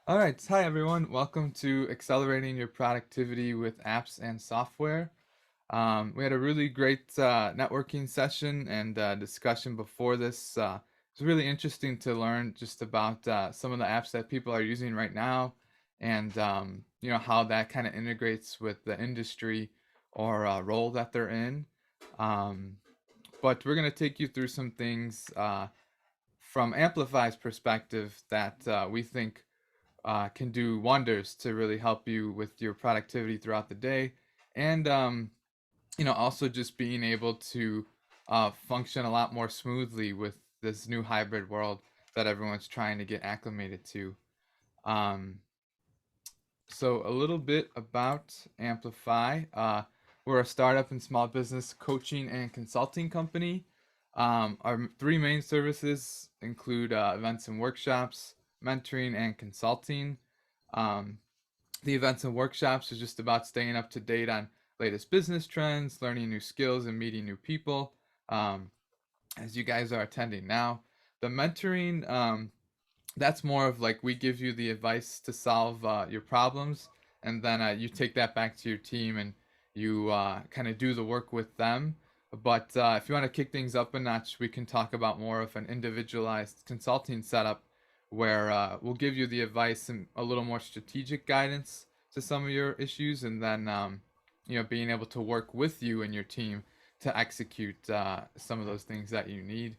All right, hi everyone. Welcome to Accelerating Your Productivity with Apps and Software. We had a really great networking session and discussion before this. It's really interesting to learn just about some of the apps that people are using right now, and how that kind of integrates with the industry or role that they're in. Um, but we're going to take you through some things from Amplify's perspective that we think can do wonders to really help you with your productivity throughout the day, and also just being able to function a lot more smoothly with this new hybrid world that everyone's trying to get acclimated to. Um, so a little bit about Amplify. We're a startup and small business coaching and consulting company. Our three main services include events and workshops, mentoring, and consulting. Um, the events and workshops is just about staying up to date on latest business trends, learning new skills, and meeting new people. Um, as you guys are attending now, the mentoring, that's more of like we give you the advice to solve your problems, and then you take that back to your team and you kind of do the work with them. But if you want to kick things up a notch, we can talk about more of an individualized consulting setup where we'll give you the advice and a little more strategic guidance to some of your issues, and then being able to work with you and your team to execute some of those things that you need.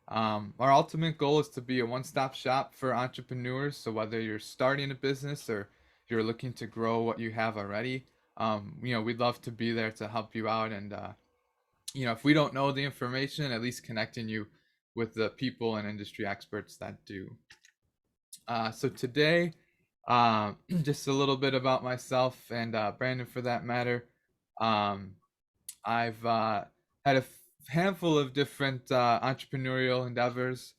Our ultimate goal is to be a one-stop shop for entrepreneurs. So whether you're starting a business or you're looking to grow what you have already, we'd love to be there to help you out. And if we don't know the information, at least connecting you with the people and industry experts that do. So today, just a little bit about myself and Brandon, for that matter. Um, I've had a handful of different entrepreneurial endeavors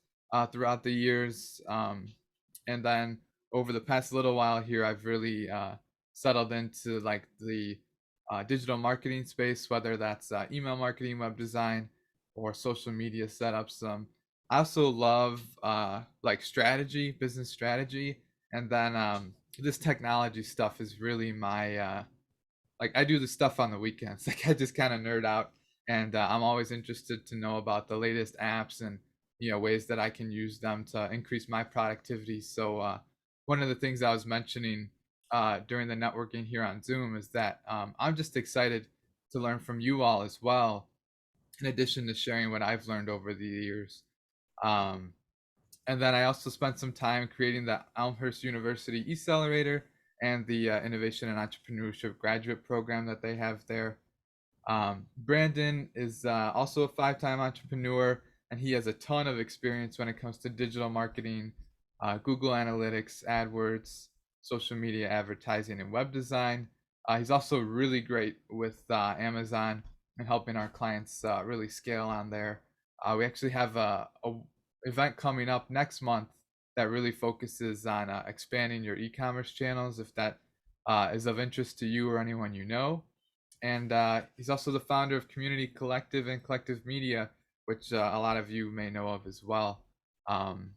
throughout the years. And then over the past little while here, I've really settled into like the digital marketing space, whether that's email marketing, web design, or social media setups. I also love like strategy, business strategy, and then this technology stuff is really my like I do the stuff on the weekends. Like I just kind of nerd out, and I'm always interested to know about the latest apps and ways that I can use them to increase my productivity. So one of the things I was mentioning during the networking here on Zoom is that I'm just excited to learn from you all as well, in addition to sharing what I've learned over the years. Um, and then I also spent some time creating the Elmhurst University Accelerator and the Innovation and Entrepreneurship graduate program that they have there. Brandon is also a five-time entrepreneur, and he has a ton of experience when it comes to digital marketing, Google Analytics, AdWords, social media advertising, and web design. He's also really great with Amazon and helping our clients really scale on there. We actually have a event coming up next month that really focuses on expanding your e-commerce channels, if that is of interest to you or anyone you know. And he's also the founder of Community Collective and Collective Media, which a lot of you may know of as well. Um,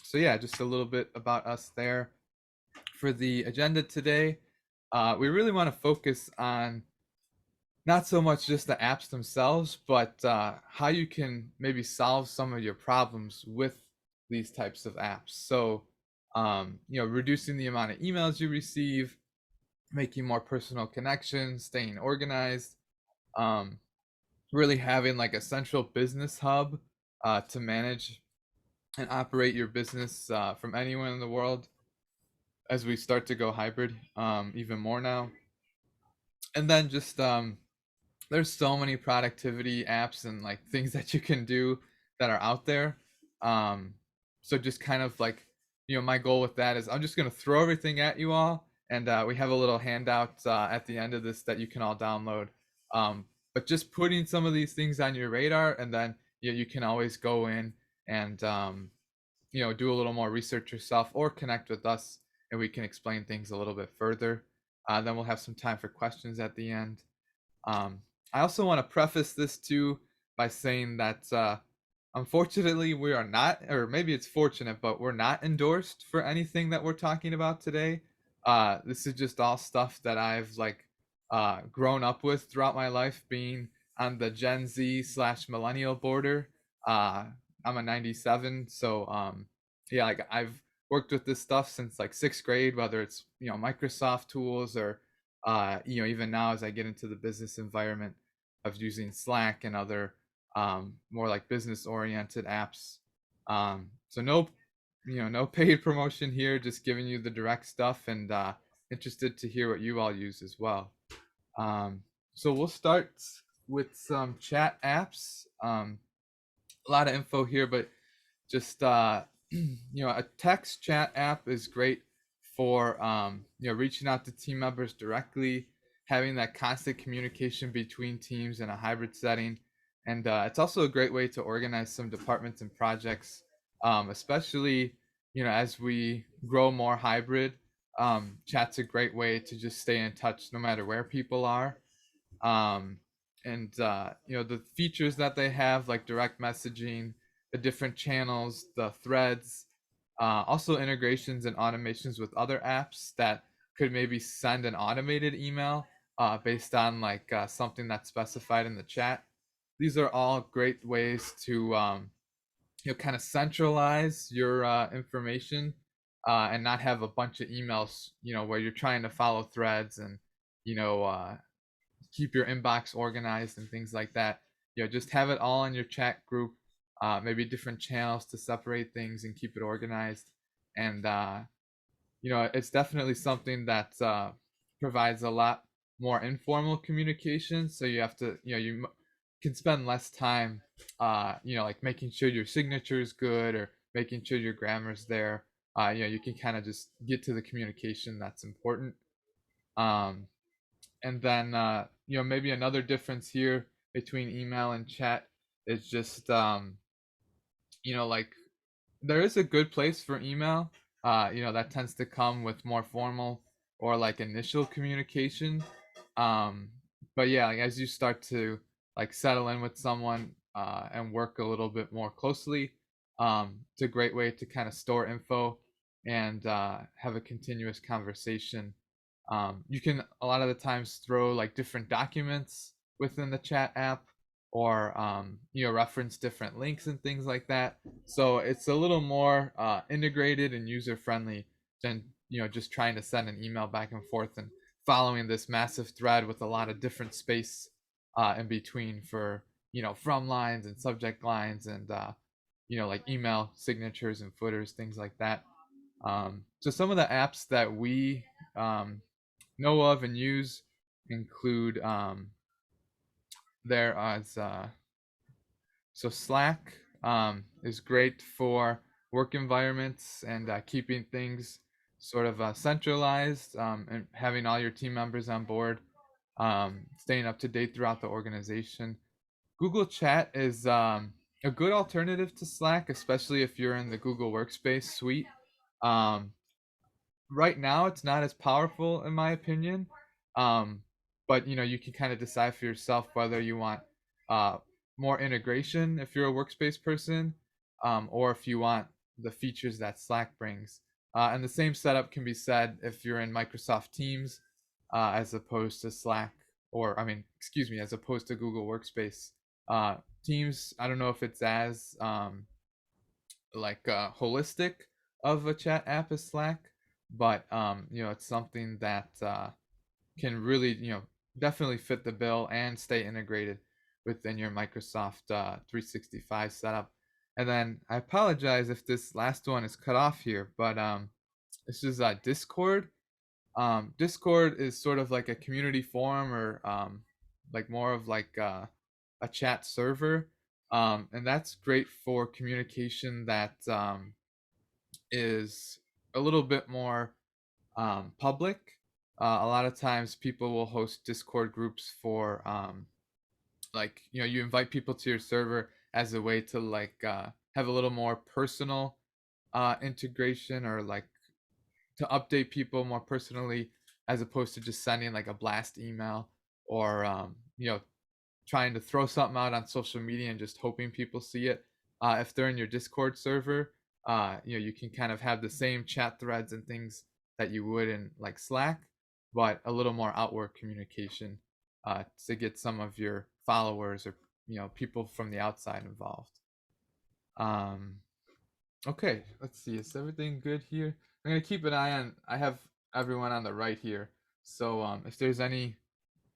so yeah, just a little bit about us there. For the agenda today, we really want to focus on not so much just the apps themselves, but how you can maybe solve some of your problems with these types of apps. So, reducing the amount of emails you receive, making more personal connections, staying organized, um, really having like a central business hub to manage and operate your business from anywhere in the world as we start to go hybrid even more now. And then just there's so many productivity apps and like things that you can do that are out there. Um, so just kind of like, my goal with that is I'm just going to throw everything at you all. And we have a little handout at the end of this that you can all download. But just putting some of these things on your radar, and then you can always go in and, do a little more research yourself or connect with us and we can explain things a little bit further. Then we'll have some time for questions at the end. Um, I also want to preface this too by saying that Unfortunately, we are not, or maybe it's fortunate, but we're not endorsed for anything that we're talking about today. This is just all stuff that I've grown up with throughout my life, being on the Gen Z slash millennial border. Uh, I'm a '97, so yeah, like I've worked with this stuff since like sixth grade, whether it's Microsoft tools or even now as I get into the business environment of using Slack and other more like business oriented apps. So no paid promotion here, just giving you the direct stuff and interested to hear what you all use as well. Um, so we'll start with some chat apps. A lot of info here, but just a text chat app is great for reaching out to team members directly, having that constant communication between teams in a hybrid setting, and it's also a great way to organize some departments and projects, especially as we grow more hybrid. Chat's a great way to just stay in touch no matter where people are. um, and the features that they have, like direct messaging, the different channels, the threads, also integrations and automations with other apps that could maybe send an automated email based on something that's specified in the chat. These are all great ways to kind of centralize your information and not have a bunch of emails where you're trying to follow threads and you know keep your inbox organized and things like that. Just have it all in your chat group, maybe different channels to separate things and keep it organized. And it's definitely something that provides a lot more informal communication. So you have to, you can spend less time, like making sure your signature is good or making sure your grammar's there. You can kind of just get to the communication that's important. Um, and then maybe another difference here between email and chat is just like there is a good place for email. That tends to come with more formal or like initial communication. um but yeah, like as you start to like settle in with someone and work a little bit more closely, it's a great way to kind of store info and have a continuous conversation. You can a lot of the times throw like different documents within the chat app, or reference different links and things like that. So it's a little more integrated and user friendly than just trying to send an email back and forth and following this massive thread with a lot of different space in between for from lines and subject lines and like email signatures and footers, things like that. So some of the apps that we um, know of and use include there as so Slack is great for work environments and keeping things sort of centralized, and having all your team members on board, staying up to date throughout the organization. Google Chat is a good alternative to Slack, especially if you're in the Google Workspace suite. Um, right now it's not as powerful in my opinion, um, but you can kind of decide for yourself whether you want uh, more integration if you're a workspace person, or if you want the features that Slack brings. And the same setup can be said if you're in Microsoft Teams, as opposed to Slack, or I mean excuse me, as opposed to Google Workspace. Teams, I don't know if it's as holistic of a chat app as Slack, but it's something that can really definitely fit the bill and stay integrated within your Microsoft 365 setup. And then I apologize if this last one is cut off here, but this is Discord. Discord is sort of like a community forum, or like more of like a chat server, and that's great for communication that is a little bit more public. A lot of times people will host Discord groups for you invite people to your server as a way to have a little more personal integration, or like to update people more personally, as opposed to just sending like a blast email, or trying to throw something out on social media and just hoping people see it. if they're in your Discord server, you can kind of have the same chat threads and things that you would in like Slack, but a little more outward communication to get some of your followers or people from the outside involved. Um, okay, let's see. Is everything good here? I'm gonna keep an eye on. I have everyone on the right here, so if there's any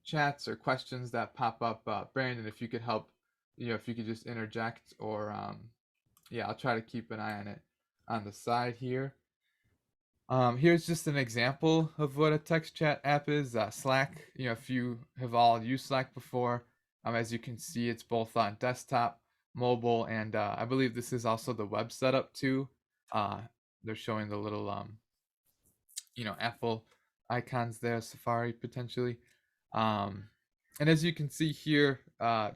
chats or questions that pop up, Brandon, if you could help, if you could just interject, or yeah, I'll try to keep an eye on it on the side here. Here's just an example of what a text chat app is. Slack, if you have all used Slack before, as you can see, it's both on desktop, mobile, and I believe this is also the web setup too. Uh, they're showing the little, Apple icons there, Safari potentially. Um, and as you can see here,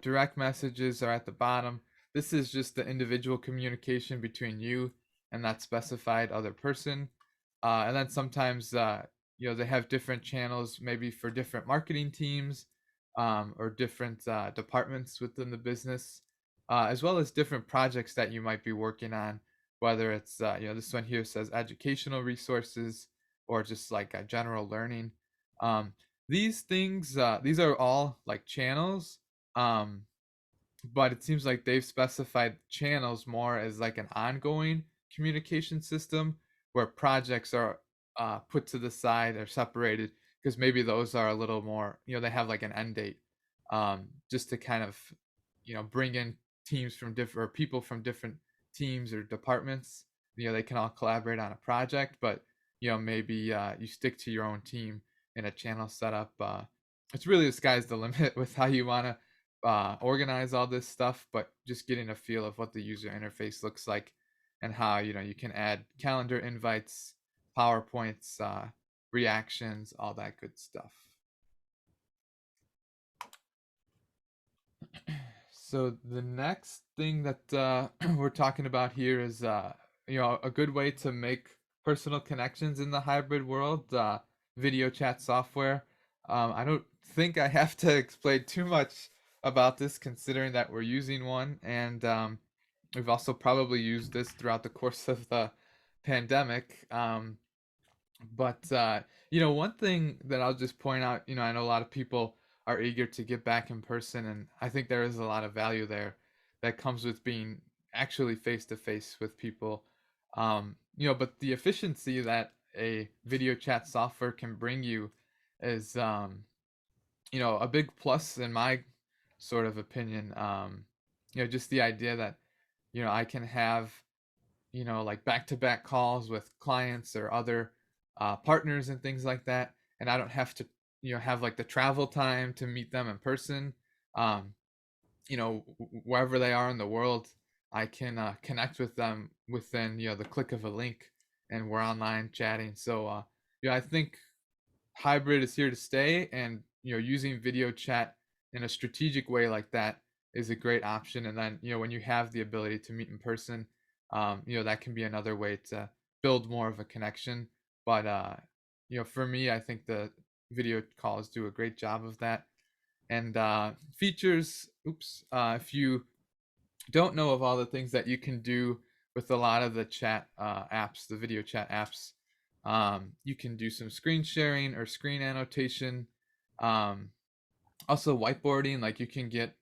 direct messages are at the bottom. This is just the individual communication between you and that specified other person. And then sometimes, they have different channels, maybe for different marketing teams or different departments within the business, as well as different projects that you might be working on. Whether it's, this one here says educational resources or just like general learning. Um, these things, these are all like channels. Um, but it seems like they've specified channels more as like an ongoing communication system where projects are put to the side or separated because maybe those are a little more, they have like an end date, just to kind of, bring in teams from different or people from different teams or departments. They can all collaborate on a project, but maybe you stick to your own team in a channel setup. It's really the sky's the limit with how you want to organize all this stuff, but just getting a feel of what the user interface looks like and how you can add calendar invites, PowerPoints, reactions, all that good stuff. So the next thing that we're talking about here is a good way to make personal connections in the hybrid world, video chat software. I don't think I have to explain too much about this, considering that we're using one, and we've also probably used this throughout the course of the pandemic. But one thing that I'll just point out, I know a lot of people are eager to get back in person, and I think there is a lot of value there that comes with being actually face to face with people. But the efficiency that a video chat software can bring you is, a big plus in my sort of opinion. Just the idea that, I can have like back to back calls with clients or other partners and things like that. And I don't have to, have like the travel time to meet them in person. Um, Wherever they are in the world, I can connect with them within, the click of a link and we're online chatting. So, I think hybrid is here to stay, and using video chat in a strategic way like that is a great option. And then when you have the ability to meet in person, that can be another way to build more of a connection. But for me, I think the video calls do a great job of that. And features, if you don't know of all the things that you can do with a lot of the chat apps, the video chat apps, you can do some screen sharing or screen annotation. Um, Also whiteboarding, like you can get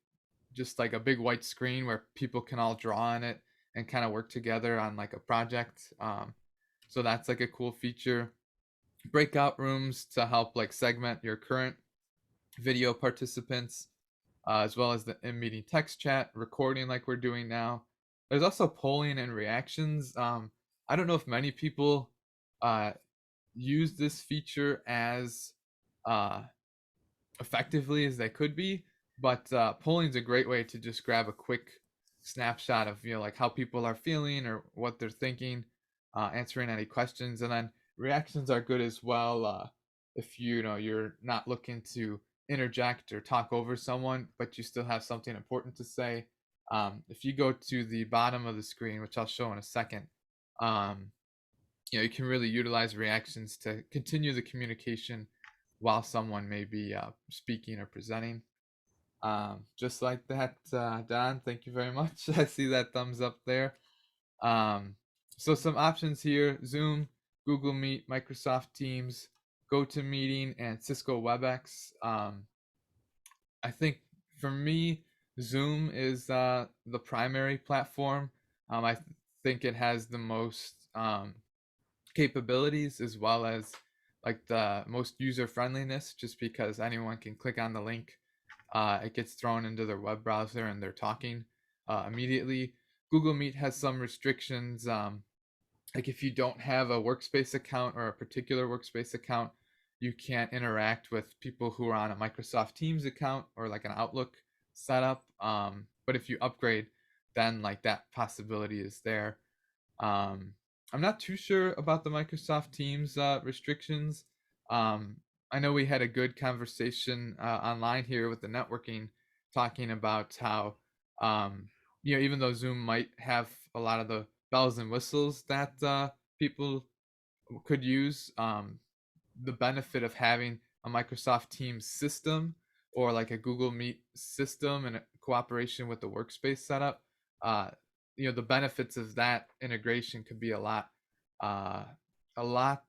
just like a big white screen where people can all draw on it and kind of work together on like a project. So that's like a cool feature. Breakout rooms to help like segment your current video participants, as well as the in-meeting text chat, recording like we're doing now. There's also polling and reactions. I don't know if many people uh, use this feature as uh, effectively as they could be, but polling is a great way to just grab a quick snapshot of like how people are feeling or what they're thinking, answering any questions, and then reactions are good as well. If you're not looking to interject or talk over someone, but you still have something important to say. If you go to the bottom of the screen, which I'll show in a second, um, you can really utilize reactions to continue the communication while someone may be speaking or presenting. Just like that, Don. Thank you very much. I see that thumbs up there. Um, so some options here: Zoom, Google Meet, Microsoft Teams, GoToMeeting, and Cisco WebEx. I think for me, Zoom is the primary platform. I think it has the most capabilities as well as like the most user friendliness, just because anyone can click on the link. It gets thrown into their web browser and they're talking immediately. Google Meet has some restrictions. Like if you don't have a Workspace account or a particular Workspace account, you can't interact with people who are on a Microsoft Teams account or like an Outlook setup. But if you upgrade, then like that possibility is there. Um, I'm not too sure about the Microsoft Teams restrictions. Um, I know we had a good conversation online here with the networking, talking about how, um, even though Zoom might have a lot of the bells and whistles that people could use, the benefit of having a Microsoft Teams system or like a Google Meet system and a cooperation with the Workspace setup, uh, the benefits of that integration could be uh, a lot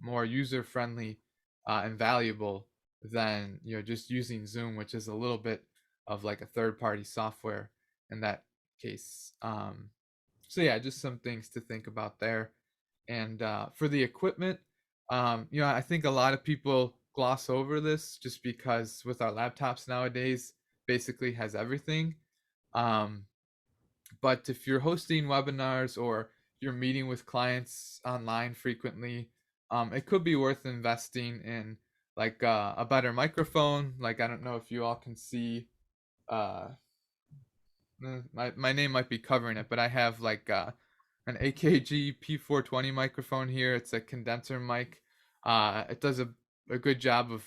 more user friendly and valuable than just using Zoom, which is a little bit of like a third party software in that case. So yeah, just some things to think about there. And for the equipment, I think a lot of people gloss over this just because with our laptops nowadays, basically has everything. Um, but if you're hosting webinars or you're meeting with clients online frequently, it could be worth investing in like a better microphone. Like I don't know if you all can see uh, my name might be covering it, but I have like an AKG P420 microphone here. It's a condenser mic. It does a good job of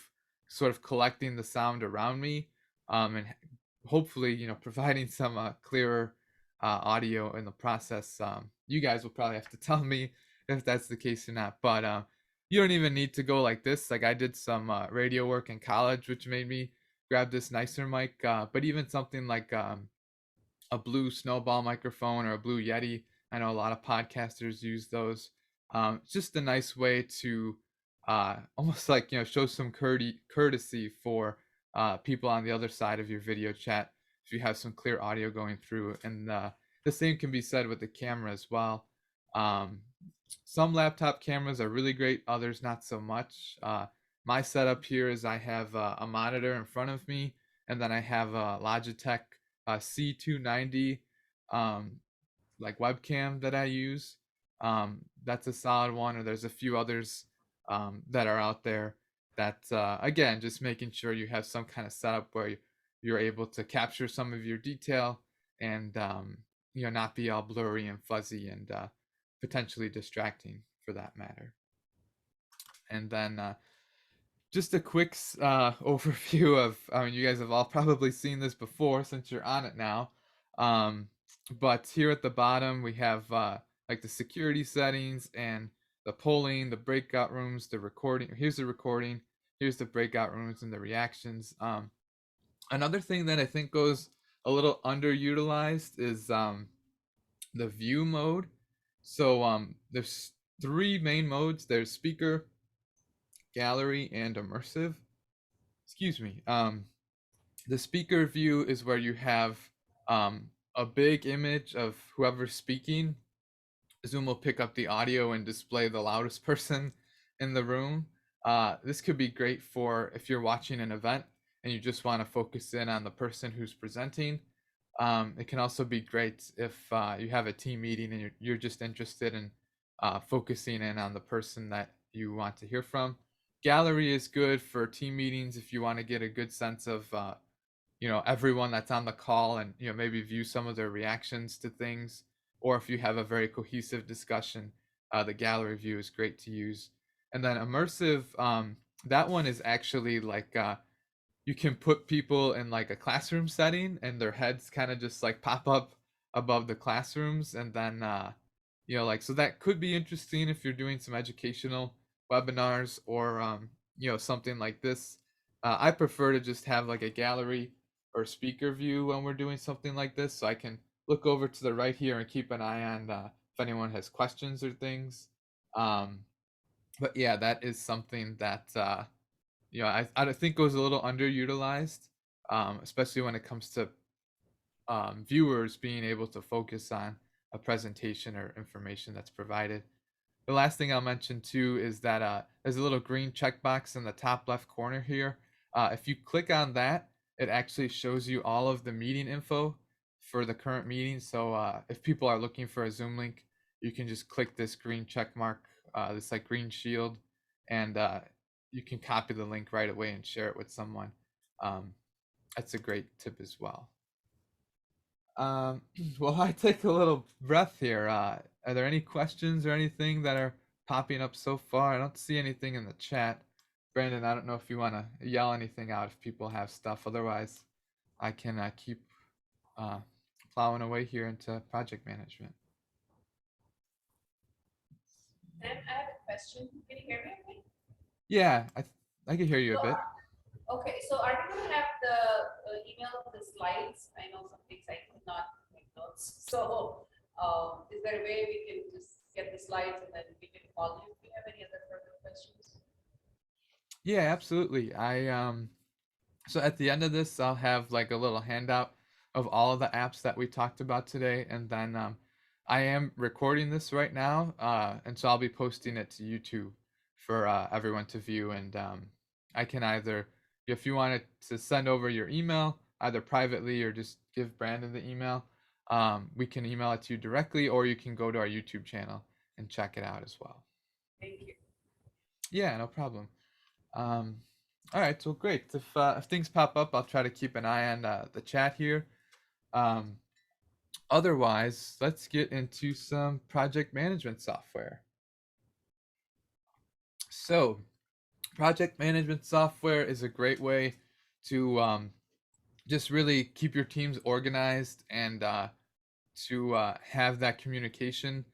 sort of collecting the sound around me, and hopefully, providing some clearer audio in the process. You guys will probably have to tell me if that's the case or not, but you don't even need to go like this. Like I did some radio work in college, which made me grab this nicer mic. But even something like a blue snowball microphone or a blue Yeti. I know a lot of podcasters use those. It's just a nice way to almost like show some courtesy for people on the other side of your video chat if you have some clear audio going through. And the same can be said with the camera as well. Um, some laptop cameras are really great, others not so much. My setup here is I have a monitor in front of me, and then I have a Logitech C290 um, like webcam that I use. That's a solid one, or there's a few others that are out there that, again, just making sure you have some kind of setup where you're able to capture some of your detail and, not be all blurry and fuzzy and potentially distracting for that matter. And then just a quick overview of, I mean, you guys have all probably seen this before since you're on it now. Um, but here at the bottom, we have like the security settings and the polling, the breakout rooms, the recording. Here's the recording. Here's the breakout rooms and the reactions. Another thing that I think goes a little underutilized is the view mode. So there's three main modes. There's speaker, gallery, and immersive. Excuse me. The speaker view is where you have a big image of whoever's speaking. Zoom will pick up the audio and display the loudest person in the room. This could be great for if you're watching an event and you just want to focus in on the person who's presenting. It can also be great if you have a team meeting and you're just interested in focusing in on the person that you want to hear from. Gallery is good for team meetings if you want to get a good sense of everyone that's on the call and maybe view some of their reactions to things, or if you have a very cohesive discussion, the gallery view is great to use. And then immersive, that one is actually like you can put people in like a classroom setting and their heads kind of just like pop up above the classrooms, and then like, so that could be interesting if you're doing some educational webinars or something like this. I prefer to just have like a gallery or speaker view when we're doing something like this, so I can look over to the right here and keep an eye on if anyone has questions or things. Um, but yeah, that is something that I think goes a little underutilized, especially when it comes to viewers being able to focus on a presentation or information that's provided. The last thing I'll mention too is that there's a little green checkbox in the top left corner here. If you click on that, it actually shows you all of the meeting info for the current meeting. So if people are looking for a Zoom link, you can just click this green check mark, this like green shield, and you can copy the link right away and share it with someone. Um, that's a great tip as well. Um, well, I take a little breath here. Are there any questions or anything that are popping up so far? I don't see anything in the chat. Brandon, I don't know if you want to yell anything out if people have stuff. Otherwise, I can keep uh, plowing away here into project management. And I have a question. Can you hear me okay? Yeah, I can hear you a So, bit. okay, so are we going to have the email of the slides? I know some things I could not make notes. So, is there a way we can just get the slides and then we can call you if we have any other further questions? Yeah, absolutely. So at the end of this, I'll have like a little handout of all of the apps that we talked about today, and then I am recording this right now, and so I'll be posting it to YouTube for everyone to view. And I can either, if you wanted to send over your email, either privately or just give Brandon the email, we can email it to you directly, or you can go to our YouTube channel and check it out as well. Thank you. Yeah, no problem. Um, all right, so great. If things pop up, I'll try to keep an eye on the chat here. Um, Otherwise, let's get into some project management software. So, project management software is a great way to just really keep your teams organized and to have that communication.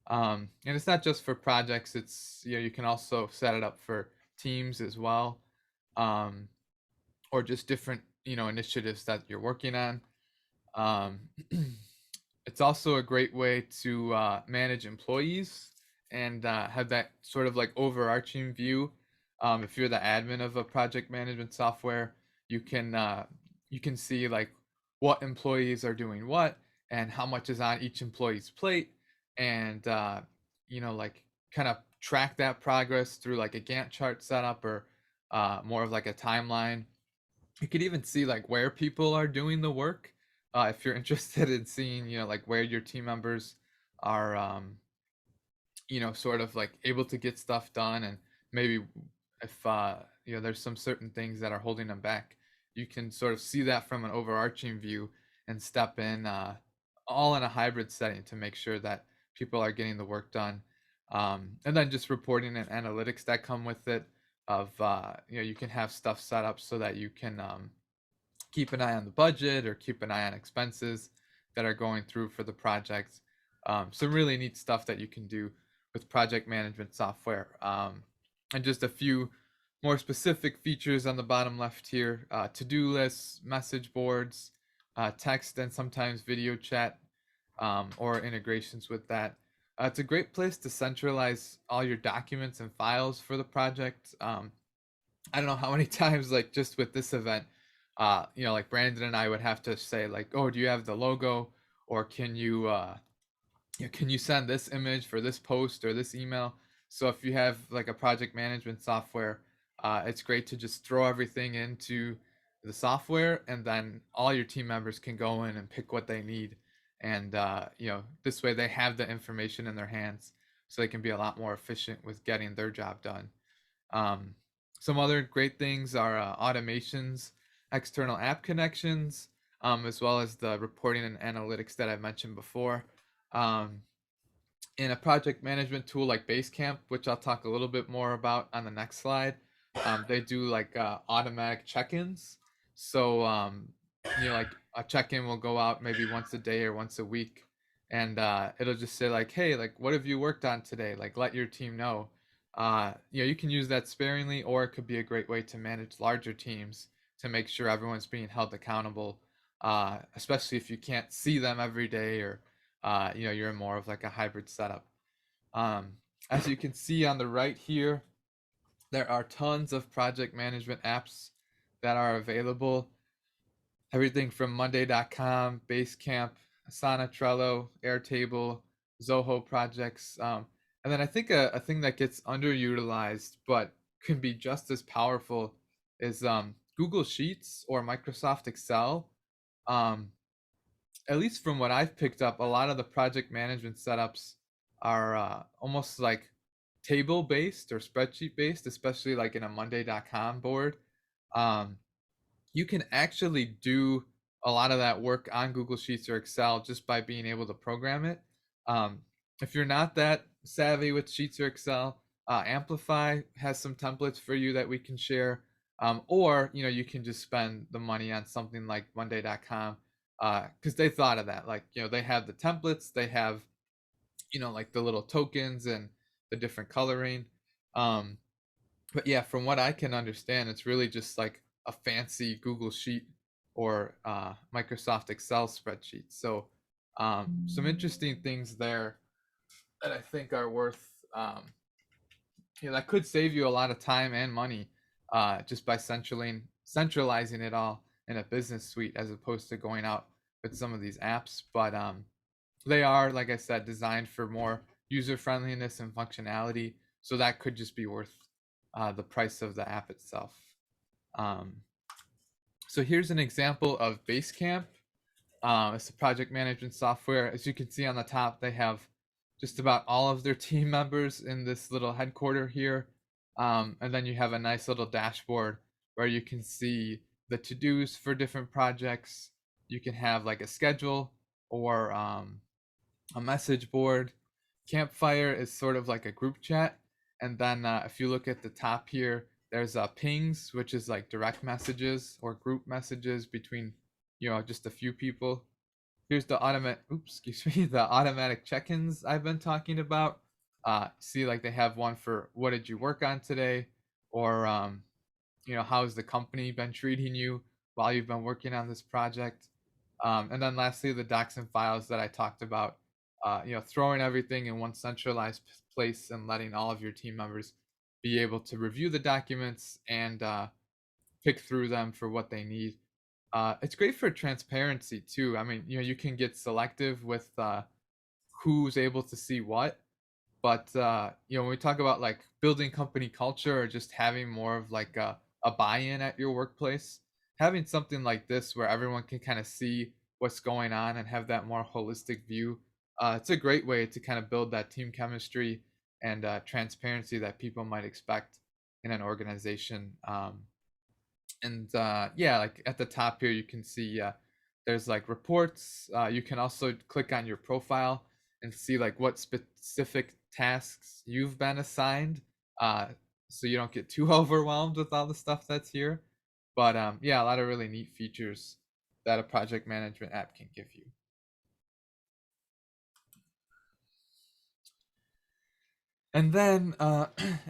And it's not just for projects; it's you can also set it up for teams as well. Um, or just different initiatives that you're working on. um, it's also a great way to manage employees and have that sort of like overarching view. If you're the admin of a project management software, you can you can see like what employees are doing what and how much is on each employee's plate, and like kind of track that progress through like a Gantt chart setup or more of like a timeline. You could even see like where people are doing the work, if you're interested in seeing like where your team members are sort of like able to get stuff done, and maybe if there's some certain things that are holding them back. You can sort of see that from an overarching view and step in, all in a hybrid setting to make sure that people are getting the work done. And then just reporting and analytics that come with it, of you can have stuff set up so that you can keep an eye on the budget or keep an eye on expenses that are going through for the project. Some really neat stuff that you can do with project management software. And just a few more specific features on the bottom left here: to-do lists, message boards, text and sometimes video chat, or integrations with that. It's a great place to centralize all your documents and files for the project. I don't know how many times, like just with this event, like Brandon and I would have to say like, "Oh, do you have the logo?" Or can you send this image for this post or this email? So if you have like a project management software, it's great to just throw everything into the software, and then all your team members can go in and pick what they need, and this way they have the information in their hands, so they can be a lot more efficient with getting their job done. Um, some other great things are automations, external app connections, as well as the reporting and analytics that I mentioned before. Um, in a project management tool like Basecamp, which I'll talk a little bit more about on the next slide, they do like automatic check-ins. So like a check-in will go out maybe once a day or once a week, and it'll just say like, "Hey, like what have you worked on today? Like let your team know." You can use that sparingly, or it could be a great way to manage larger teams to make sure everyone's being held accountable, especially if you can't see them every day, or you're in more of like a hybrid setup. Um, as you can see on the right here, there are tons of project management apps that are available. Everything from Monday.com, Basecamp, Asana, Trello, Airtable, Zoho projects. And then I think a thing that gets underutilized but can be just as powerful is Google Sheets or Microsoft Excel. Um, at least from what I've picked up, a lot of the project management setups are almost like table based or spreadsheet based, especially like in a Monday.com board. Um, you can actually do a lot of that work on Google Sheets or Excel just by being able to program it. Um, if you're not that savvy with Sheets or Excel, Amplify has some templates for you that we can share. Or you can just spend the money on something like Monday.com, because they thought of that. Like they have the templates, they have like the little tokens and the different coloring. Um, but yeah, from what I can understand, it's really just like a fancy Google Sheet or Microsoft Excel spreadsheet. So some interesting things there that I think are worth, that could save you a lot of time and money, just by centralizing it all in a business suite as opposed to going out with some of these apps. But they are, like I said, designed for more user friendliness and functionality. So that could just be worth the price of the app itself. Um, so here's an example of Basecamp. It's a project management software. As you can see on the top, they have just about all of their team members in this little headquarter here. And then you have a nice little dashboard where you can see the to-dos for different projects. You can have like a schedule or a message board. Campfire is sort of like a group chat. And then if you look at the top here, there's pings, which is like direct messages or group messages between, just a few people. Here's the the automatic check-ins I've been talking about. See, like they have one for what did you work on today, or how's the company been treating you while you've been working on this project. And then lastly, the docs and files that I talked about, throwing everything in one centralized place and letting all of your team members be able to review the documents and pick through them for what they need. It's great for transparency too. I mean, you can get selective with who's able to see what, but when we talk about like building company culture or just having more of like a buy-in at your workplace, having something like this where everyone can kind of see what's going on and have that more holistic view, it's a great way to kind of build that team chemistry and transparency that people might expect in an organization. And yeah, like at the top here, you can see there's like reports. You can also click on your profile and see like what specific tasks you've been assigned, uh, so you don't get too overwhelmed with all the stuff that's here. But yeah, a lot of really neat features that a project management app can give you. And then,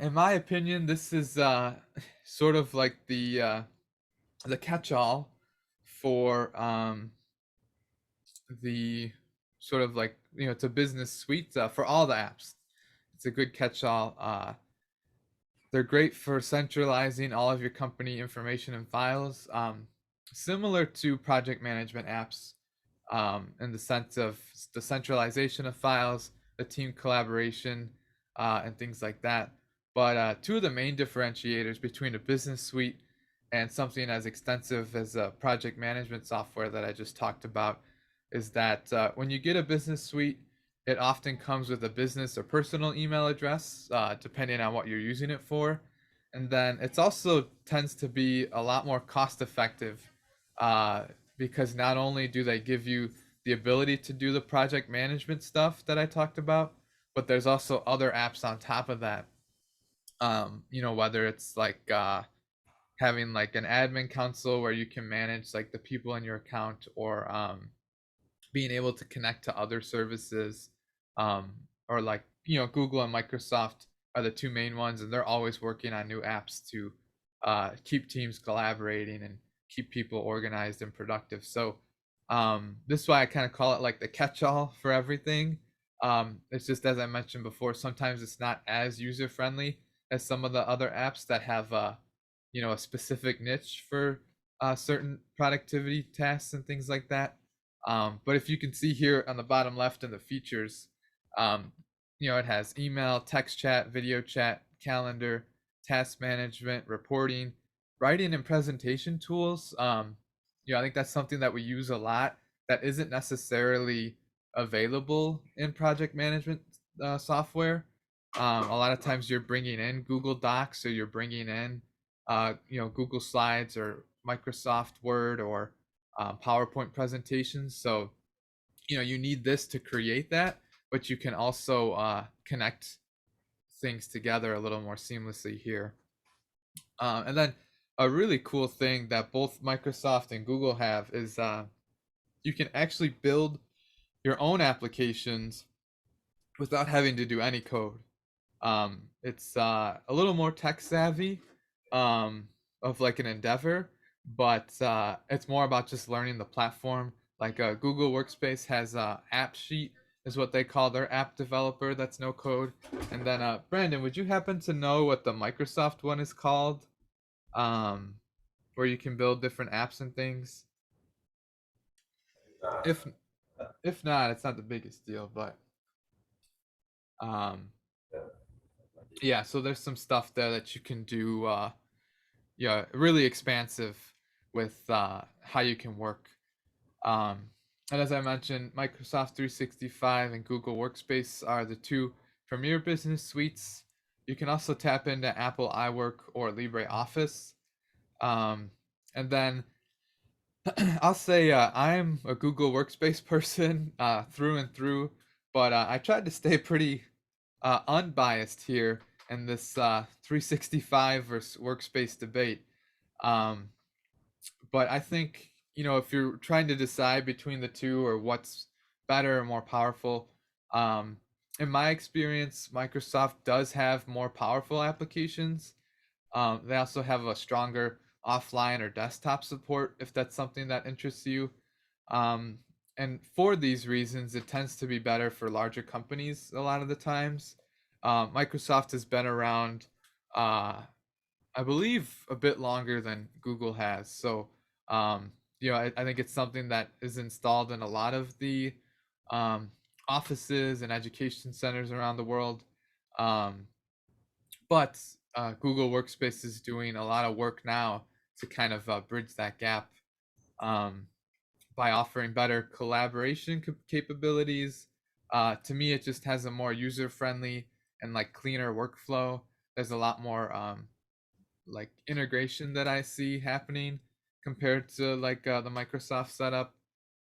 in my opinion, this is sort of like the catch-all for the sort of like it's a business suite for all the apps. It's a good catch-all. They're great for centralizing all of your company information and files, similar to project management apps, in the sense of the centralization of files, the team collaboration, and things like that. But two of the main differentiators between a business suite and something as extensive as a project management software that I just talked about is that when you get a business suite, it often comes with a business or personal email address, depending on what you're using it for. And then it's also tends to be a lot more cost effective, uh, because not only do they give you the ability to do the project management stuff that I talked about, but there's also other apps on top of that. Whether it's like having like an admin console where you can manage like the people in your account, or being able to connect to other services, um, or like Google and Microsoft are the two main ones, and they're always working on new apps to keep teams collaborating and keep people organized and productive. So this is why I kind of call it like the catch-all for everything. It's just as I mentioned before, sometimes it's not as user friendly as some of the other apps that have a specific niche for certain productivity tasks and things like that. But if you can see here on the bottom left in the features, um, it has email, text chat, video chat, calendar, task management, reporting, writing, and presentation tools. I think that's something that we use a lot that isn't necessarily available in project management software. A lot of times you're bringing in Google Docs, or you're bringing in Google Slides or Microsoft Word or PowerPoint presentations. So you need this to create that, but you can also connect things together a little more seamlessly here. And then a really cool thing that both Microsoft and Google have is you can actually build your own applications without having to do any code. It's a little more tech savvy of like an endeavor, but it's more about just learning the platform. Like Google Workspace has App Sheet is what they call their app developer. That's no code. And then Brandon, would you happen to know what the Microsoft one is called? Um, where you can build different apps and things. If if not, it's not the biggest deal, but um, yeah. So there's some stuff there that you can do. Yeah, really expansive with how you can work. Um, and as I mentioned, Microsoft 365 and Google Workspace are the two premier business suites. You can also tap into Apple iWork or LibreOffice. Um, and then I'll say I'm a Google Workspace person through and through, but I tried to stay pretty unbiased here in this 365 versus Workspace debate. Um, but I think if you're trying to decide between the two or what's better or more powerful, um, in my experience, Microsoft does have more powerful applications. They also have a stronger offline or desktop support if that's something that interests you. Um, and for these reasons, it tends to be better for larger companies a lot of the times. Microsoft has been around, uh, I believe, a bit longer than Google has. So, I think it's something that is installed in a lot of the um, offices and education centers around the world. Um, but Google Workspace is doing a lot of work now to kind of bridge that gap um, by offering better collaboration capabilities. To me, it just has a more user friendly and like cleaner workflow. There's a lot more like integration that I see happening compared to like the Microsoft setup.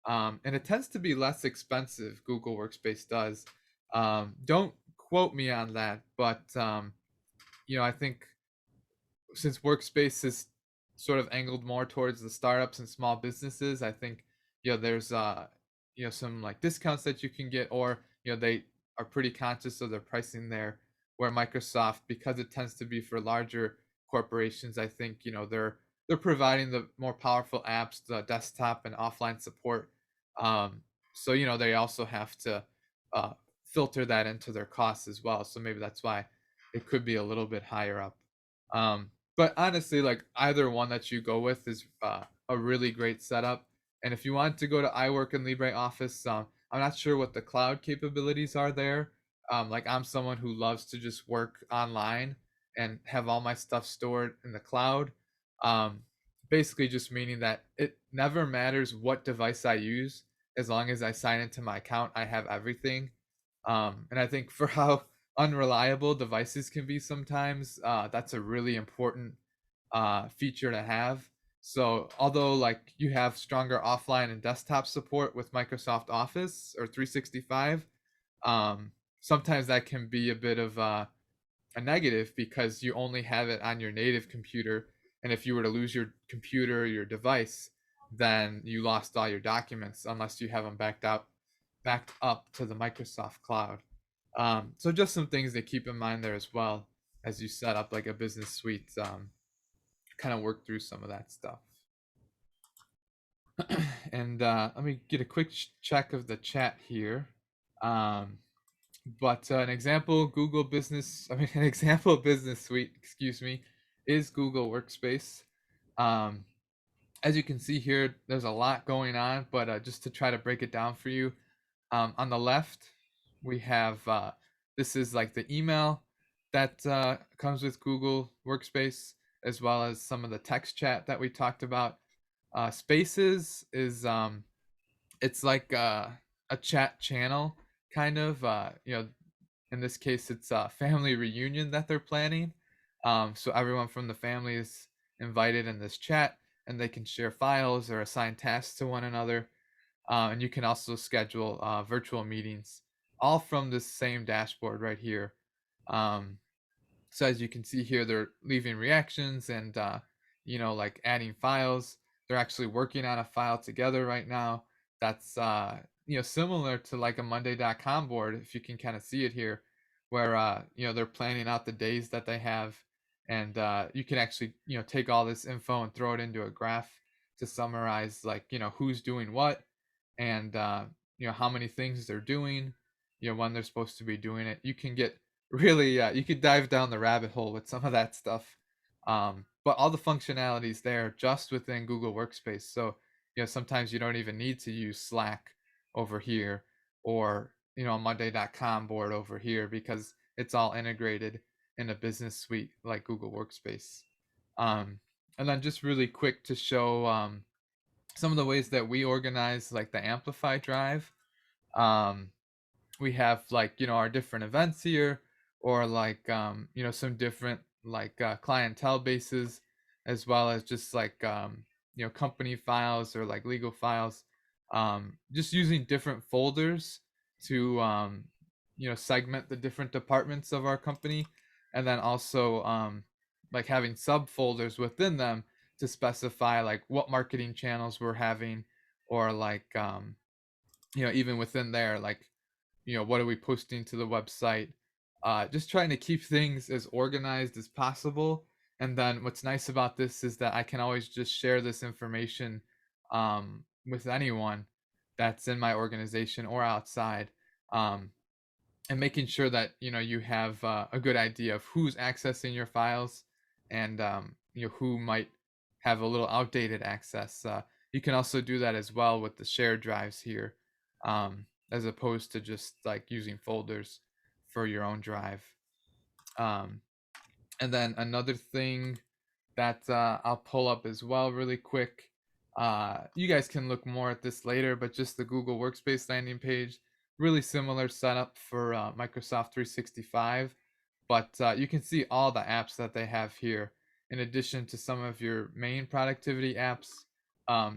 And it tends to be less expensive. Google Workspace does. Don't quote me on that, but I think since Workspace is sort of angled more towards the startups and small businesses, I think there's some like discounts that you can get, or they are pretty conscious of their pricing there. Where Microsoft, because it tends to be for larger corporations, I think they're providing the more powerful apps, the desktop and offline support. So they also have to uh, filter that into their costs as well. So maybe that's why it could be a little bit higher up. But honestly, like either one that you go with is a really great setup. And if you want to go to iWork and LibreOffice, I'm not sure what the cloud capabilities are there. Like I'm someone who loves to just work online and have all my stuff stored in the cloud. Um, Basically, just meaning that it never matters what device I use, as long as I sign into my account, I have everything. And I think for how unreliable devices can be sometimes, that's a really important feature to have. So although like you have stronger offline and desktop support with Microsoft Office or 365, sometimes that can be a bit of a negative because you only have it on your native computer. And if you were to lose your computer or your device, then you lost all your documents unless you have them backed up to the Microsoft cloud. So just some things to keep in mind there as well as you set up like a business suite. Kind of work through some of that stuff. And let me get a quick check of the chat here. Um, but an example Google Business, I mean, an example Business Suite, excuse me, is Google Workspace. Um, as you can see here, there's a lot going on, but just to try to break it down for you, on the left, we have this is like the email that comes with Google Workspace, as well as some of the text chat that we talked about. Spaces is it's like a chat channel, kind of. In this case, it's a family reunion that they're planning. So everyone from the family is invited in this chat, and they can share files or assign tasks to one another. And you can also schedule virtual meetings, all from this same dashboard right here. Um, so as you can see here, they're leaving reactions and like adding files. They're actually working on a file together right now. That's similar to like a Monday.com board, if you can kind of see it here, where they're planning out the days that they have, and you can actually take all this info and throw it into a graph to summarize like who's doing what, and how many things they're doing, when they're supposed to be doing it. You can get really you could dive down the rabbit hole with some of that stuff. But all the functionalities there just within Google Workspace. So sometimes you don't even need to use Slack over here, or a Monday.com board over here, because it's all integrated in a business suite like Google Workspace. um, and then just really quick to show some of the ways that we organize like the Amplify drive. um, we have like our different events here, or like some different like clientele bases, as well as just like company files or like legal files. Just using different folders to segment the different departments of our company, and then also like having subfolders within them to specify like what marketing channels we're having, or like even within there, like what are we posting to the website. Just trying to keep things as organized as possible. And then what's nice about this is that I can always just share this information with anyone that's in my organization or outside. um, and making sure that you have a good idea of who's accessing your files, and who might have a little outdated access. You can also do that as well with the shared drives here, as opposed to just like using folders for your own drive. um, and then another thing that I'll pull up as well really quick. You guys can look more at this later, but just the Google Workspace landing page, really similar setup for Microsoft 365. But you can see all the apps that they have here. In addition to some of your main productivity apps,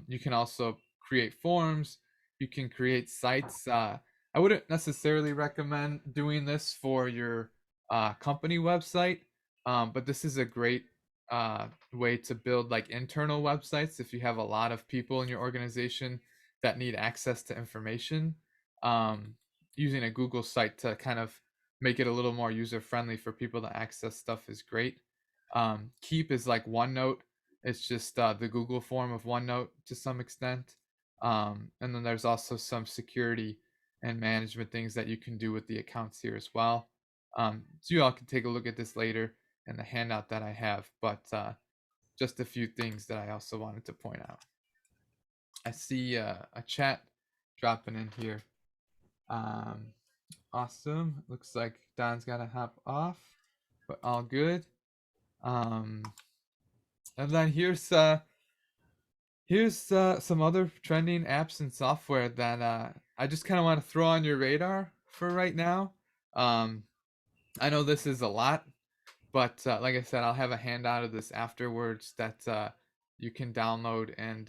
you can also create forms. You can create sites. I wouldn't necessarily recommend doing this for your company website, but this is a great way to build like internal websites if you have a lot of people in your organization that need access to information. um, Using a Google site to kind of make it a little more user friendly for people to access stuff is great. Keep is like OneNote. It's just the Google form of OneNote to some extent. And then there's also some security and management things that you can do with the accounts here as well. So you all can take a look at this later in the handout that I have, but just a few things that I also wanted to point out. I see a chat dropping in here. Um, awesome. Looks like Don's got to hop off, but all good. Um, and then here's some other trending apps and software that I just kind of want to throw on your radar for right now. Um, I know this is a lot, but like I said, I'll have a handout of this afterwards that you can download and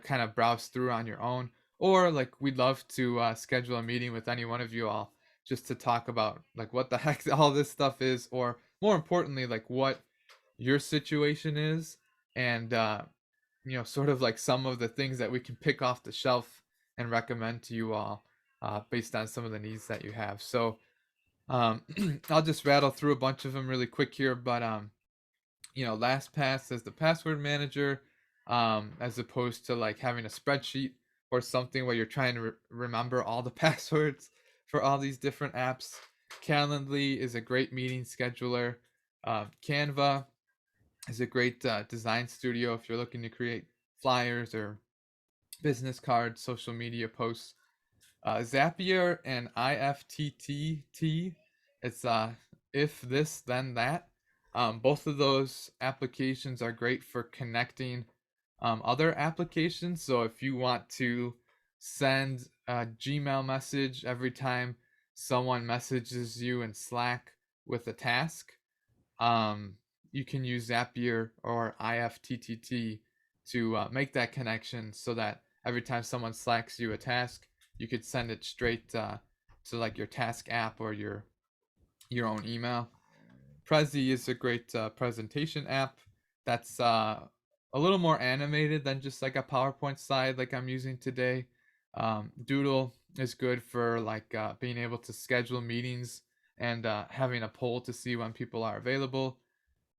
kind of browse through on your own. Or like we'd love to schedule a meeting with any one of you all just to talk about like what the heck all this stuff is, or more importantly, like what your situation is, and sort of like some of the things that we can pick off the shelf and recommend to you all based on some of the needs that you have. So um, I'll just rattle through a bunch of them really quick here, but LastPass as the password manager. as opposed to like having a spreadsheet or something where you're trying to remember all the passwords for all these different apps. Calendly is a great meeting scheduler. Canva is a great design studio if you're looking to create flyers or business cards, social media posts. Zapier and IFTTT, it's if this then that. Both of those applications are great for connecting other applications. So if you want to send a Gmail message every time someone messages you in Slack with a task, um, you can use Zapier or IFTTT to make that connection so that every time someone slacks you a task, you could send it straight to like your task app or your own email. Prezi is a great presentation app that's a little more animated than just like a PowerPoint slide like I'm using today. Doodle is good for like being able to schedule meetings and having a poll to see when people are available.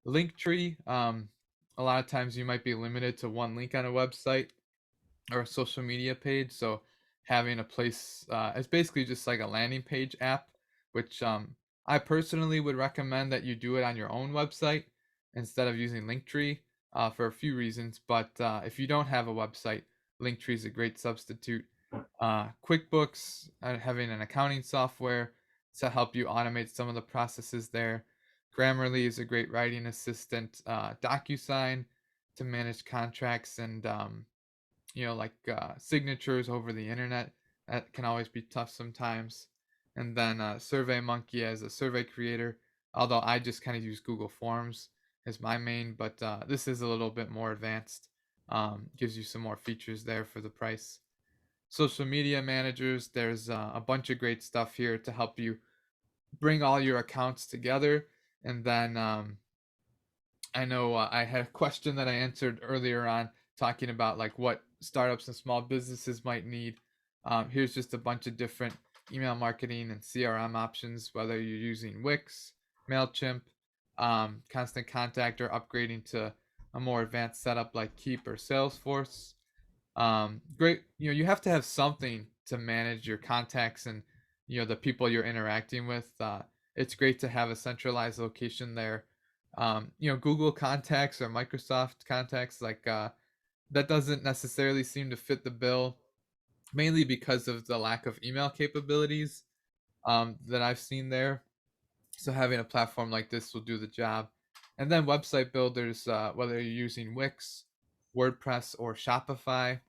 Linktree, a lot of times you might be limited to one link on a website or a social media page. So having a place, it's basically just like a landing page app, which I personally would recommend that you do it on your own website instead of using Linktree for a few reasons. But if you don't have a website, Linktree is a great substitute. QuickBooks, having an accounting software to help you automate some of the processes there. Grammarly is a great writing assistant. DocuSign to manage contracts and like signatures over the internet. That can always be tough sometimes. And then SurveyMonkey as a survey creator, although I just kind of use Google Forms as my main, but this is a little bit more advanced. Gives you some more features there for the price. Social media managers, there's a bunch of great stuff here to help you bring all your accounts together. And then I know I had a question that I answered earlier on talking about like what startups and small businesses might need. Here's just a bunch of different email marketing and CRM options, whether you're using Wix, MailChimp, Constant Contact, or upgrading to a more advanced setup like Keep or Salesforce. Great, you have to have something to manage your contacts and the people you're interacting with. It's great to have a centralized location there. Google Contacts or Microsoft Contacts, like that doesn't necessarily seem to fit the bill, mainly because of the lack of email capabilities that I've seen there. So having a platform like this will do the job. And then website builders, whether you're using Wix, WordPress, or Shopify,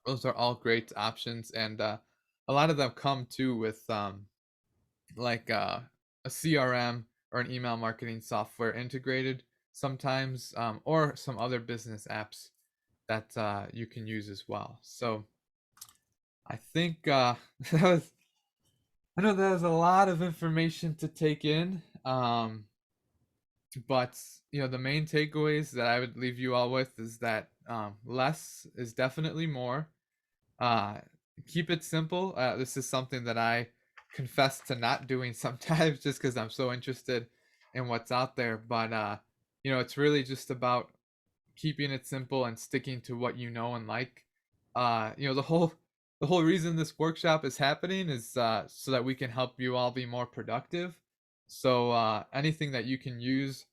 those are all great options. And a lot of them come too with like a CRM or an email marketing software integrated sometimes, or some other business apps that you can use as well. So I think that was, I know that was a lot of information to take in, but the main takeaways that I would leave you all with is that less is definitely more. Uh, Keep it simple. This is something that I confess to not doing sometimes just because I'm so interested in what's out there. But it's really just about keeping it simple and sticking to what you know and like. The whole reason this workshop is happening is so that we can help you all be more productive. So anything that you can use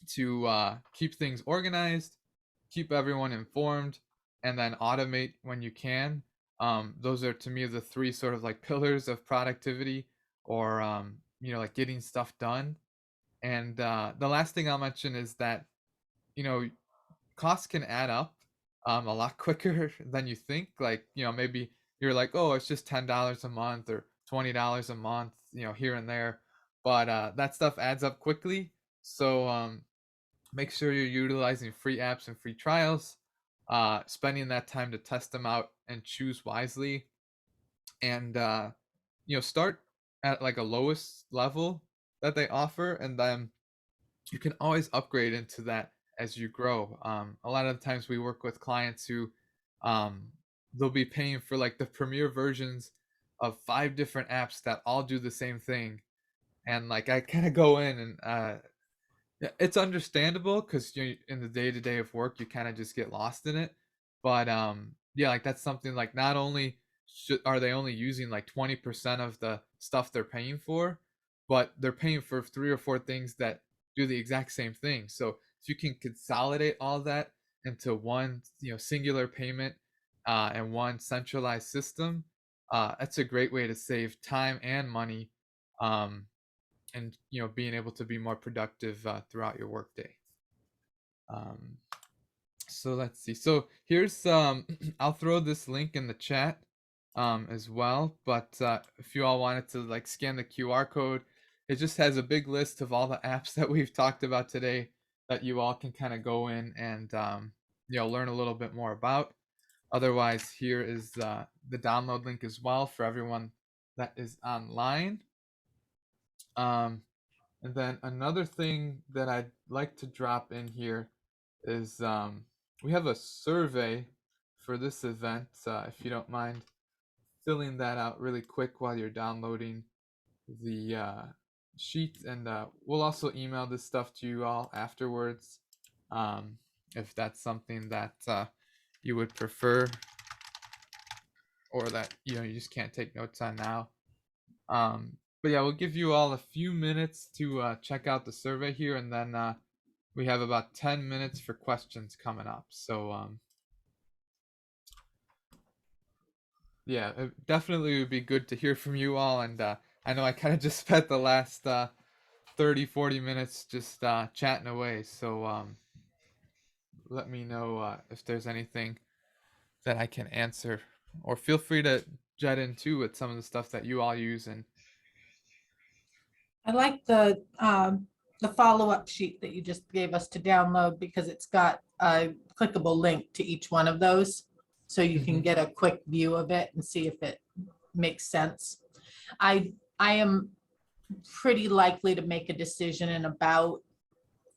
to keep things organized, keep everyone informed, and then automate when you can. Those are to me the three sort of like pillars of productivity, or like getting stuff done. And the last thing I'll mention is that you know costs can add up a lot quicker than you think. Like maybe you're like, oh, it's just $10 a month or $20 a month, here and there, but that stuff adds up quickly. So make sure you're utilizing free apps and free trials, spending that time to test them out and choose wisely, and start at like a lowest level that they offer, and then you can always upgrade into that as you grow. A lot of the times we work with clients who um, they'll be paying for like the premier versions of 5 different apps that all do the same thing, and like I kind of go in and Yeah, it's understandable because you in the day to day of work, you kind of just get lost in it. But yeah, like that's something like not only are they only using like 20% of the stuff they're paying for, but they're paying for three or four things that do the exact same thing. So if you can consolidate all that into one, singular payment and one centralized system, that's a great way to save time and money. And being able to be more productive throughout your workday. Um, so let's see. So here's I'll throw this link in the chat as well. But if you all wanted to like scan the QR code, it just has a big list of all the apps that we've talked about today that you all can kind of go in and learn a little bit more about. Otherwise, here is the download link as well for everyone that is online. Um, And then another thing that I'd like to drop in here is we have a survey for this event. If you don't mind filling that out really quick while you're downloading the sheet, and we'll also email this stuff to you all afterwards if that's something that you would prefer or that you just can't take notes on now. But yeah, we'll give you all a few minutes to check out the survey here, and then we have about 10 minutes for questions coming up. So yeah, it definitely would be good to hear from you all. And I know I kind of just spent the last 30, 40 minutes just chatting away. So let me know if there's anything that I can answer, or feel free to jet in too with some of the stuff that you all use. And I like the follow-up sheet that you just gave us to download because it's got a clickable link to each one of those. So you can get a quick view of it and see if it makes sense. I am pretty likely to make a decision in about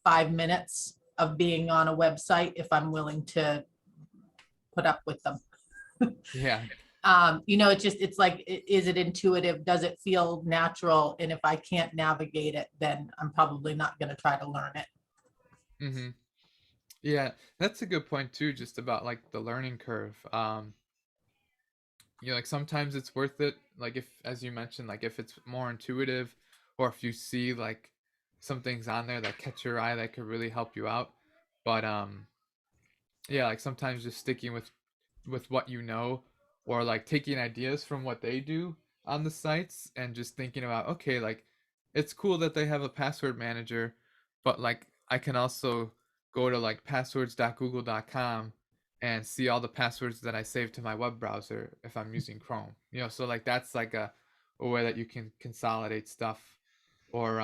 5 minutes of being on a website if I'm willing to put up with them. yeah, it's like, is it intuitive? Does it feel natural? And if I can't navigate it, then I'm probably not going to try to learn it. hmm yeah, that's a good point too, just about like the learning curve. Like sometimes it's worth it, like if, as you mentioned, like if it's more intuitive, or if you see like some things on there that catch your eye that could really help you out. But yeah, like sometimes just sticking with what you know, or like taking ideas from what they do on the sites and just thinking about, okay, like it's cool that they have a password manager, but like I can also go to like passwords.google.com and see all the passwords that I saved to my web browser if I'm using Chrome. So like that's like a way that you can consolidate stuff. Or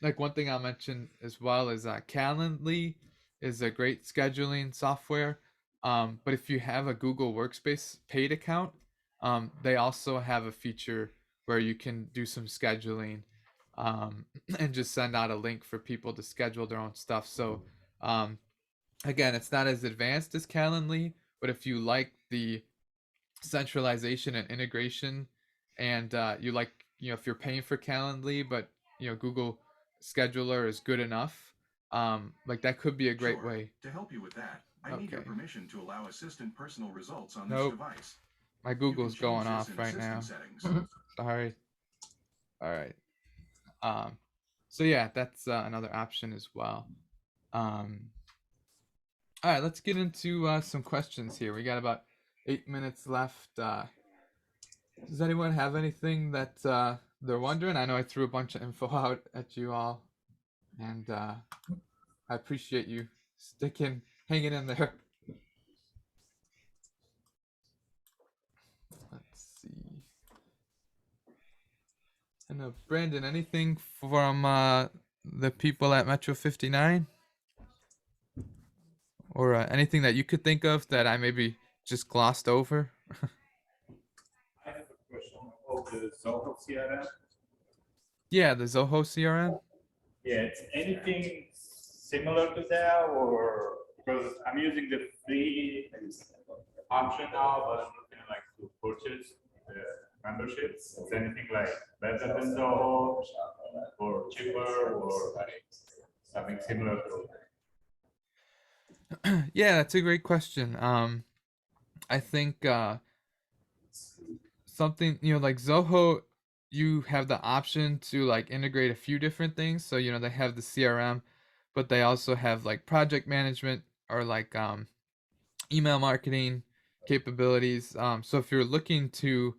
like one thing I'll mention as well is Calendly is a great scheduling software. But if you have a Google Workspace paid account, they also have a feature where you can do some scheduling and just send out a link for people to schedule their own stuff. So again, it's not as advanced as Calendly, but if you like the centralization and integration, and you like, if you're paying for Calendly, but Google Scheduler is good enough, like that could be a great way. To help you with that, I need your Okay. permission to allow Assistant personal results on this Nope. device. My You can Google's change going this off in right Assistant now. settings. Sorry. All right. Um, so yeah, that's another option as well. All right, let's get into some questions here. We got about 8 minutes left. Does anyone have anything that they're wondering? I know I threw a bunch of info out at you all, and I appreciate you hanging in there. Let's see. I know, Brandon, anything from the people at Metro 59? Or anything that you could think of that I maybe just glossed over? I have a question about the Zoho CRM. Yeah, the Zoho CRM. Yeah, it's anything similar to that, or because I'm using the free option now, but I'm looking like to purchase the memberships. Is anything like better than Zoho, or cheaper, or something similar to Yeah, that's a great question. I think something, like Zoho, you have the option to like integrate a few different things. So, they have the CRM, but they also have like project management or like email marketing capabilities. So if you're looking to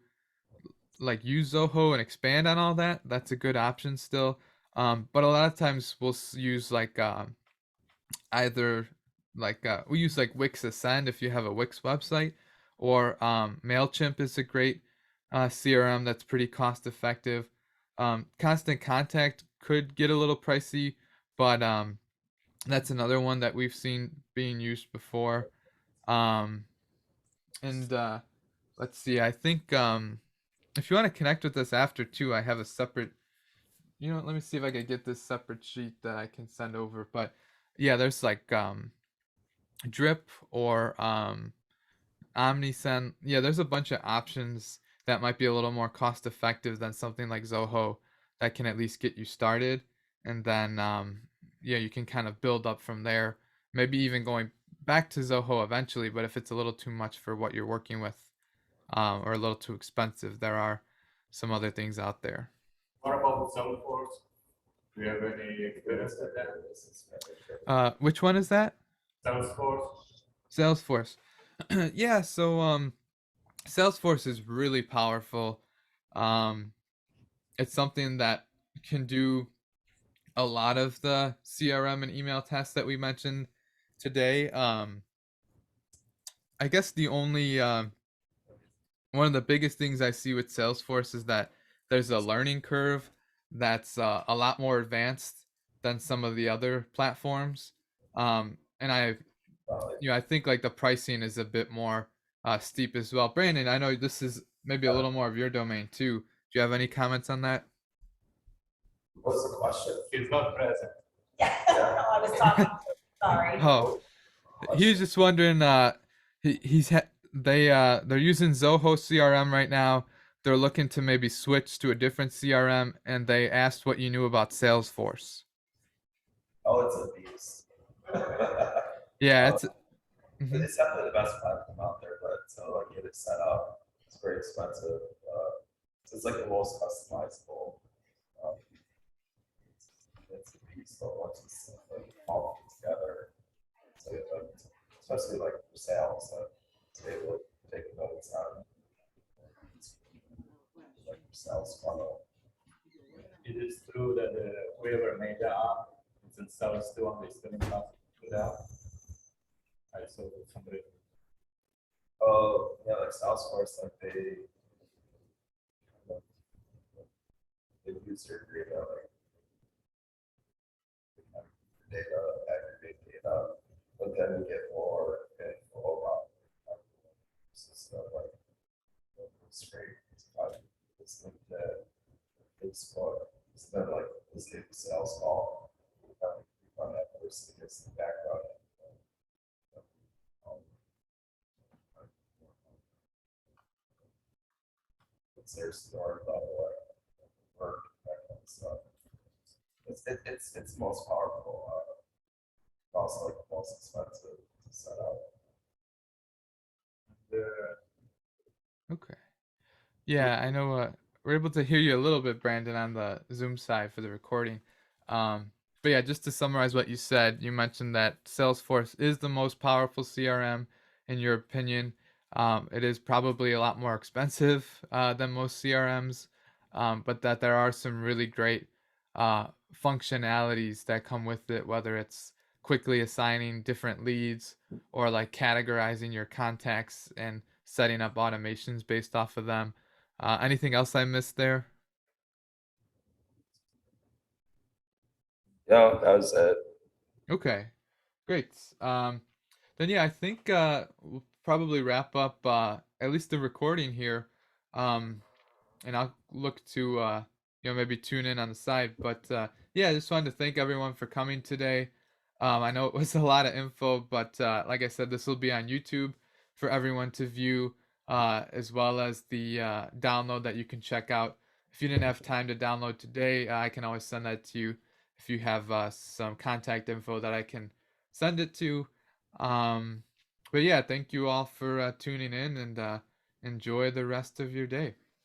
like use Zoho and expand on all that, that's a good option still. But a lot of times we'll use like either like we use like Wix Ascend if you have a Wix website, or Mailchimp is a great CRM that's pretty cost effective. Constant Contact could get a little pricey, but that's another one that we've seen being used before. Um, and let's see, I think if you want to connect with us after too, I have a separate. Let me see if I can get this separate sheet that I can send over. But yeah, there's like Drip or OmniSend. Yeah, there's a bunch of options that might be a little more cost effective than something like Zoho that can at least get you started. And then, yeah, you can kind of build up from there. Maybe even going back to Zoho eventually, but if it's a little too much for what you're working with, or a little too expensive, there are some other things out there. what about Salesforce? Do you have any experience with that? Which one is that? Salesforce? Salesforce. Yeah, so Salesforce is really powerful. Um, it's something that can do a lot of the CRM and email tests that we mentioned today. I guess the only one of the biggest things I see with Salesforce is that there's a learning curve that's a lot more advanced than some of the other platforms. And I think like the pricing is a bit more steep as well. Brandon, I know this is maybe a little more of your domain too. Do you have any comments on that? What's the question? It's not present. Yeah, I was talking, sorry. Oh, he was just wondering. They're using Zoho CRM right now. They're looking to maybe switch to a different CRM, and they asked what you knew about Salesforce. Oh, it's a beast. Yeah, it's. It's definitely the best platform out there, but to like get it set up, it's very expensive. So it's like the most customizable. Um, it's a beast. So once it's like all put together, so like, especially like for sales, to be able to take notes on like your sales funnel. It is true that whoever made the app, it's installed still on the spinning class to the app. I saw that somebody. Oh, yeah, like Salesforce, like they use their data, like data, aggregate data, but then you get more info about stuff like straight, it's like the Facebook, it's then like this data sales call. On that person gets the background. It's their story level work, that kind of stuff. It's most powerful. Also like the most expensive to set up. Okay. Yeah, I know. We're able to hear you a little bit, Brandon, on the Zoom side for the recording. But yeah, just to summarize what you said, you mentioned that Salesforce is the most powerful CRM in your opinion. It is probably a lot more expensive than most CRMs, but that there are some really great functionalities that come with it, whether it's quickly assigning different leads or like categorizing your contacts and setting up automations based off of them. Anything else I missed there? Yeah, that was it. Okay, great. Then yeah, I think we'll probably wrap up at least the recording here, and I'll look to maybe tune in on the side. But yeah, I just wanted to thank everyone for coming today. I know it was a lot of info, but like I said, this will be on YouTube for everyone to view, as well as the download that you can check out. If you didn't have time to download today, I can always send that to you if you have some contact info that I can send it to. But yeah, thank you all for tuning in, and enjoy the rest of your day.